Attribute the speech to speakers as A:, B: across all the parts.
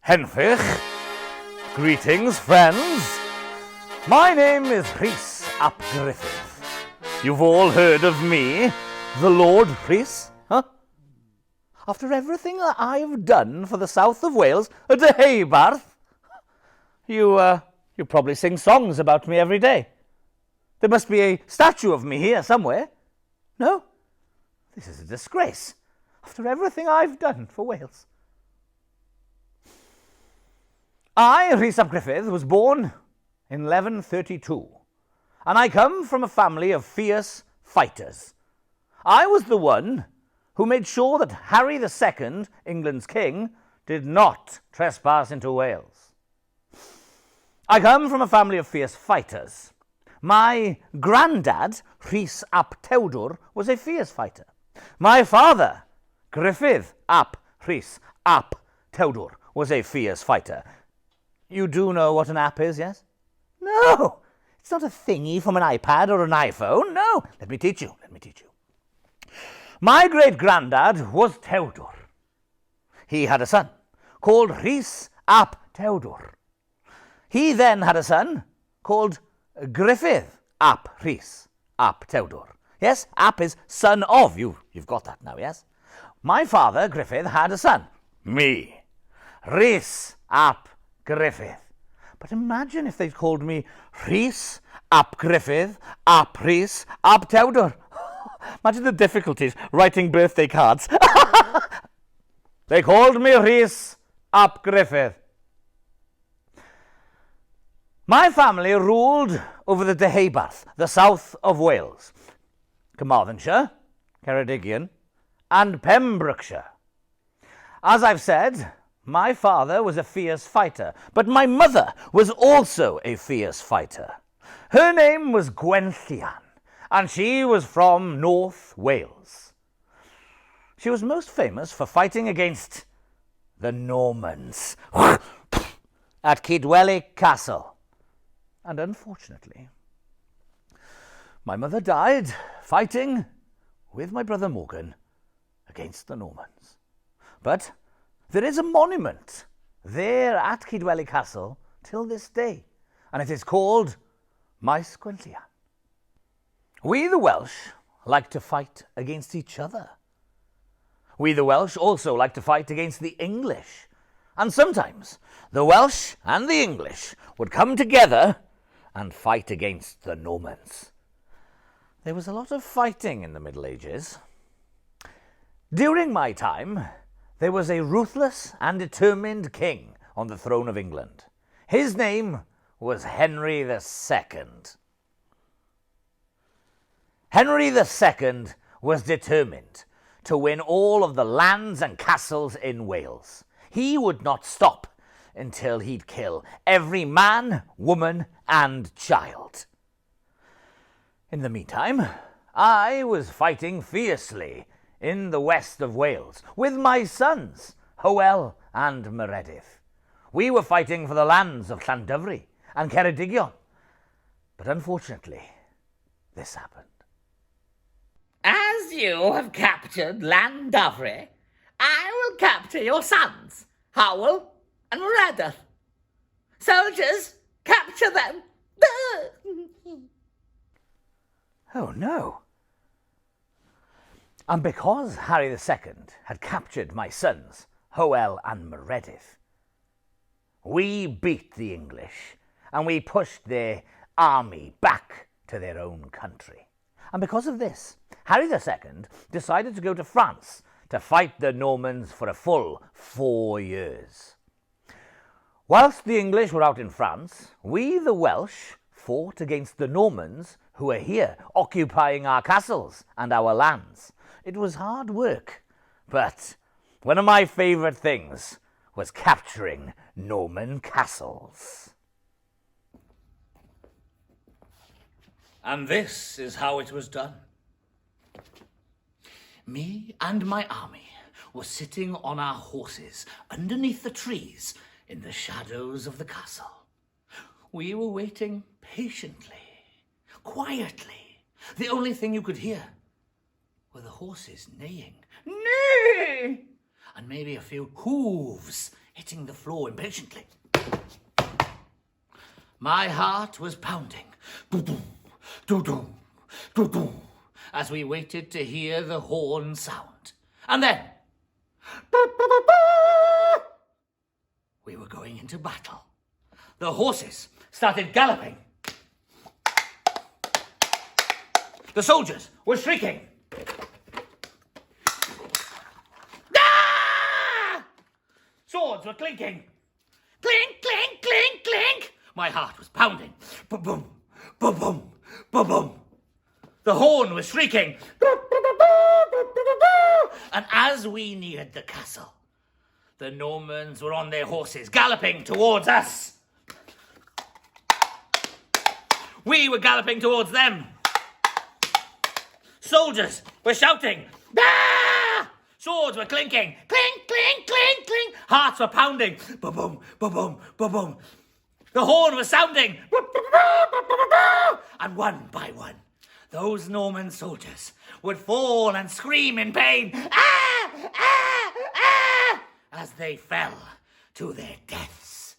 A: Henfych. Greetings, friends. My name is Rhys ap Griffith. You've all heard of me, the Lord Rhys, huh? After everything that I've done for the south of Wales, at the Haybarth, you probably sing songs about me every day. There must be a statue of me here somewhere. No? This is a disgrace. After everything I've done for Wales. I, Rhys ap Griffith, was born in 1132, and I come from a family of fierce fighters. I was the one who made sure that Harry II, England's king, did not trespass into Wales. I come from a family of fierce fighters. My granddad, Rhys ap Tewdwr, was a fierce fighter. My father, Griffith ap Rhys ap Tewdwr, was a fierce fighter. You do know what an app is, yes? No, it's not a thingy from an iPad or an iPhone. No, let me teach you. My great-granddad was Tewdwr. He had a son called Rhys ap Tewdwr. He then had a son called Griffith ap Rhys ap Tewdwr. Yes, ap is son of. You've got that now, yes? My father, Griffith, had a son, me, Rhys ap Griffith. But imagine if they'd called me Rhys ap Griffith ap Rhys ap Tewdwr. Imagine the difficulties writing birthday cards. They called me Rhys ap Griffith. My family ruled over the Deheubarth, the south of Wales, Carmarthenshire, Ceredigion, and Pembrokeshire. As I've said, my father was a fierce fighter, but my mother was also a fierce fighter. Her name was Glyn, and she was from North Wales. She was most famous for fighting against the Normans at Cadw Castle. And unfortunately, my mother died fighting with my brother Morgan against the Normans. But there is a monument there at Cadw Castle till this day, and it is called Maes Glyn. We, the Welsh, like to fight against each other. We, the Welsh, also like to fight against the English. And sometimes the Welsh and the English would come together and fight against the Normans. There was a lot of fighting in the Middle Ages. During my time, there was a ruthless and determined king on the throne of England. His name was Henry II. Henry II was determined to win all of the lands and castles in Wales. He would not stop until he'd kill every man, woman, and child. In the meantime, I was fighting fiercely in the west of Wales with my sons, Hywel and Meredith. We were fighting for the lands of Llandyfri and Ceredigion. But unfortunately, this happened.
B: As you have captured Llandyfri, I will capture your sons, Hywel and Meredith. Soldiers, capture them.
A: Oh no. And because Harry II had captured my sons, Hywel and Meredith, we beat the English and we pushed their army back to their own country. And because of this, Harry II decided to go to France to fight the Normans for a full 4 years. Whilst the English were out in France, we, the Welsh, fought against the Normans who were here occupying our castles and our lands. It was hard work, but one of my favourite things was capturing Norman castles.
B: And this is how it was done. Me and my army were sitting on our horses underneath the trees in the shadows of the castle. We were waiting patiently, quietly. The only thing you could hear were the horses neighing. Neigh! And maybe a few hooves hitting the floor impatiently. My heart was pounding, doo-doo, doo-doo, doo-doo, as we waited to hear the horn sound. And then, we were going into battle. The horses started galloping. The soldiers were shrieking. Ah! Swords were clinking. Clink, clink, clink, clink. My heart was pounding. Boom, boom, boom, boom, boom. The horn was shrieking. And as we neared the castle, the Normans were on their horses, galloping towards us. We were galloping towards them. Soldiers were shouting. Ah! Swords were clinking. Clink, clink, clink, clink. Hearts were pounding. Ba-boom, ba-boom, ba-boom. The horn was sounding. And one by one, those Norman soldiers would fall and scream in pain. Ah! Ah! Ah! As they fell to their deaths.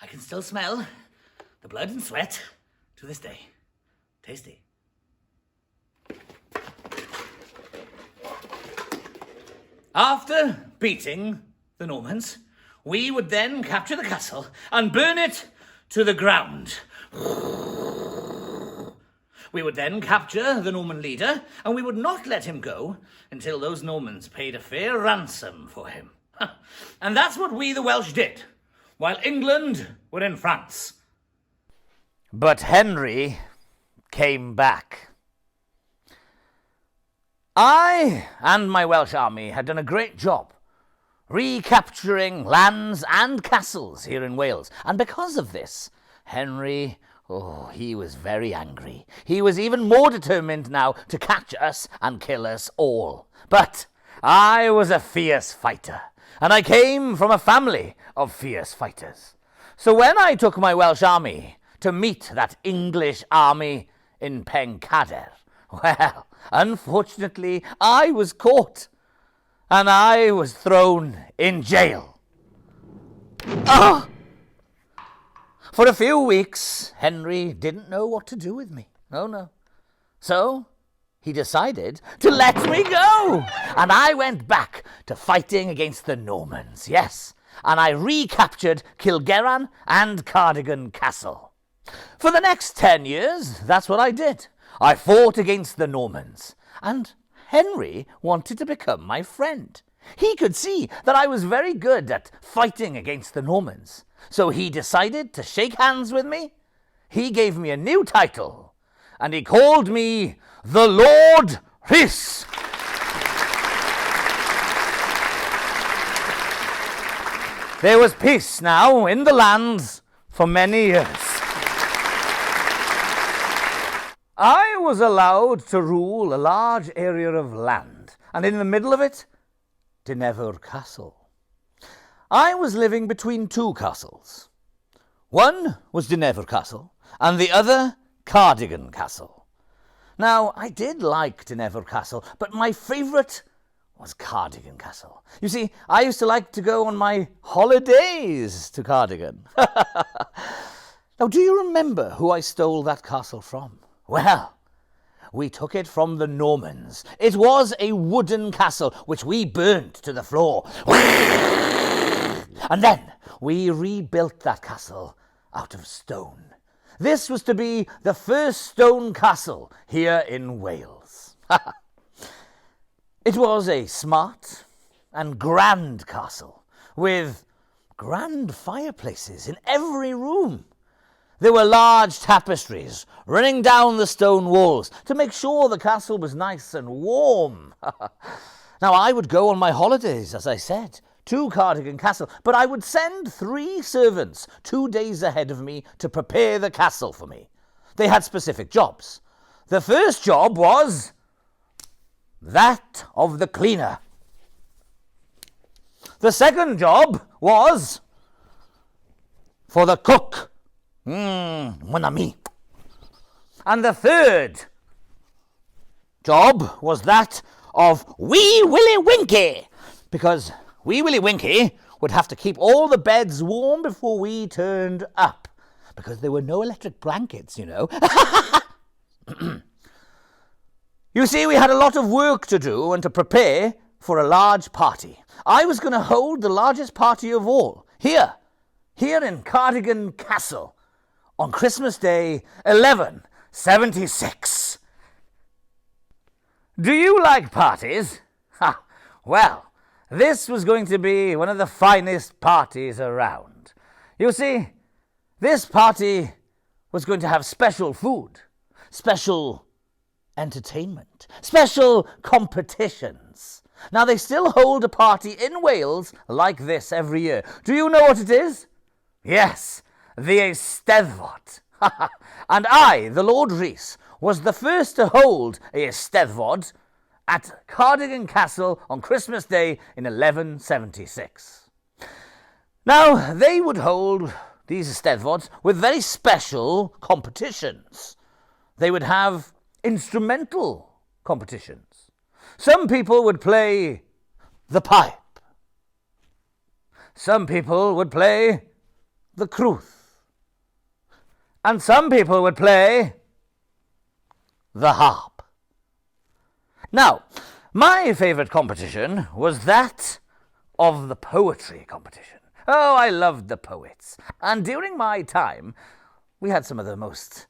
B: I can still smell the blood and sweat to this day. Tasty. After beating the Normans, we would then capture the castle and burn it to the ground. We would then capture the Norman leader, and we would not let him go until those Normans paid a fair ransom for him. And that's what we, the Welsh, did, while England were in France.
A: But Henry came back. I and my Welsh army had done a great job recapturing lands and castles here in Wales, and because of this, Henry, he was very angry. He was even more determined now to catch us and kill us all. But I was a fierce fighter, and I came from a family of fierce fighters. So when I took my Welsh army to meet that English army in Cadw, well, unfortunately, I was caught, and I was thrown in jail. Oh! For a few weeks, Henry didn't know what to do with me. Oh, no. So he decided to let me go. And I went back to fighting against the Normans, yes. And I recaptured Cilgerran and Cardigan Castle. For the next 10 years, that's what I did. I fought against the Normans. And Henry wanted to become my friend. He could see that I was very good at fighting against the Normans. So he decided to shake hands with me. He gave me a new title, and he called me the Lord Rhys. There was peace now in the lands for many years. I was allowed to rule a large area of land, and in the middle of it, Dinever Castle. I was living between two castles. One was Dinever Castle, and the other Cardigan Castle. Now, I did like Dinever Castle, but my favourite was Cardigan Castle. You see, I used to like to go on my holidays to Cardigan. Now, do you remember who I stole that castle from? Well, we took it from the Normans. It was a wooden castle, which we burnt to the floor. And then we rebuilt that castle out of stone. This was to be the first stone castle here in Wales. It was a smart and grand castle with grand fireplaces in every room. There were large tapestries running down the stone walls to make sure the castle was nice and warm. Now, I would go on my holidays, as I said, to Cardigan Castle, but I would send 3 servants 2 days ahead of me to prepare the castle for me. They had specific jobs. The first job was that of the cleaner. The second job was for the cook. Mon ami. And the third job was that of Wee Willie Winky, because Wee Willie Winky would have to keep all the beds warm before we turned up, because there were no electric blankets, you know. You see, we had a lot of work to do and to prepare for a large party. I was going to hold the largest party of all, here in Cardigan Castle, on Christmas Day 1176. Do you like parties? Ha! Well, this was going to be one of the finest parties around. You see, this party was going to have special food, special entertainment, special competitions. Now, they still hold a party in Wales like this every year. Do you know what it is? Yes, the Eisteddfod. And I, the Lord Rhys, was the first to hold a Eisteddfod at Cardigan Castle on Christmas Day in 1176. Now, they would hold these Eisteddfods with very special competitions. They would have instrumental competitions. Some people would play the pipe. Some people would play the crwth. And some people would play the harp. Now, my favourite competition was that of the poetry competition. Oh, I loved the poets. And during my time, we had some of the most,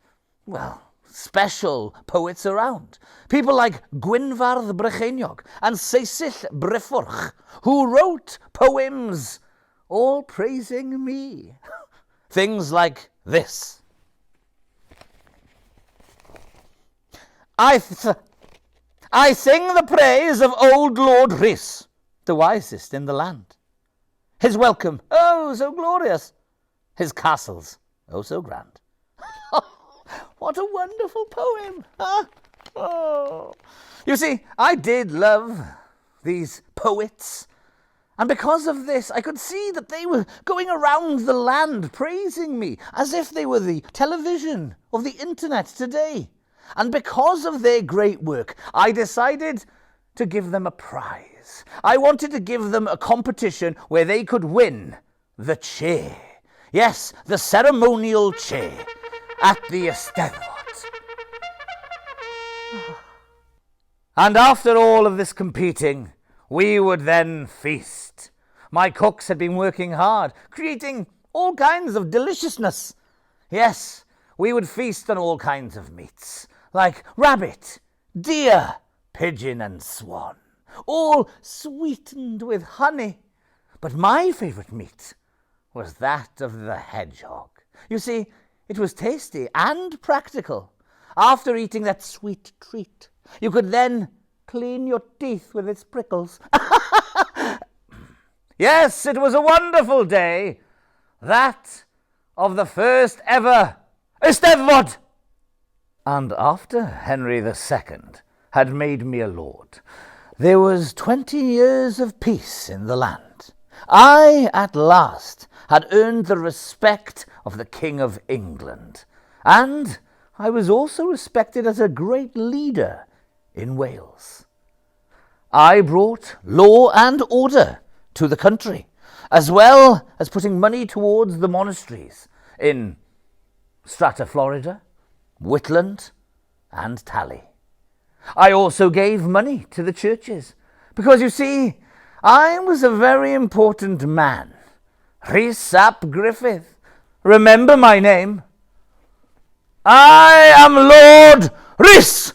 A: special poets around. People like Gwynfardd Brycheiniog and Seisyll Bryffwrch, who wrote poems all praising me. Things like this. I sing the praise of old Lord Rhys, the wisest in the land. His welcome, oh, so glorious. His castles, oh, so grand. What a wonderful poem. Huh? Oh. You see, I did love these poets. And because of this, I could see that they were going around the land praising me as if they were the television of the internet today. And because of their great work, I decided to give them a prize. I wanted to give them a competition where they could win the chair. Yes, the ceremonial chair at the Eisteddfod. And after all of this competing, we would then feast. My cooks had been working hard, creating all kinds of deliciousness. Yes, we would feast on all kinds of meats, like rabbit, deer, pigeon and swan, all sweetened with honey. But my favourite meat was that of the hedgehog. You see, it was tasty and practical. After eating that sweet treat, you could then clean your teeth with its prickles. Yes, it was a wonderful day, that of the first ever Eisteddfod. And after Henry II had made me a lord, there was 20 years of peace in the land. I, at last, had earned the respect of the King of England, and I was also respected as a great leader in Wales. I brought law and order to the country, as well as putting money towards the monasteries in Strata Florida, Whitland and Tally. I also gave money to the churches, because you see, I was a very important man. Rhys ap Griffith. Remember my name. I am Lord Rhys.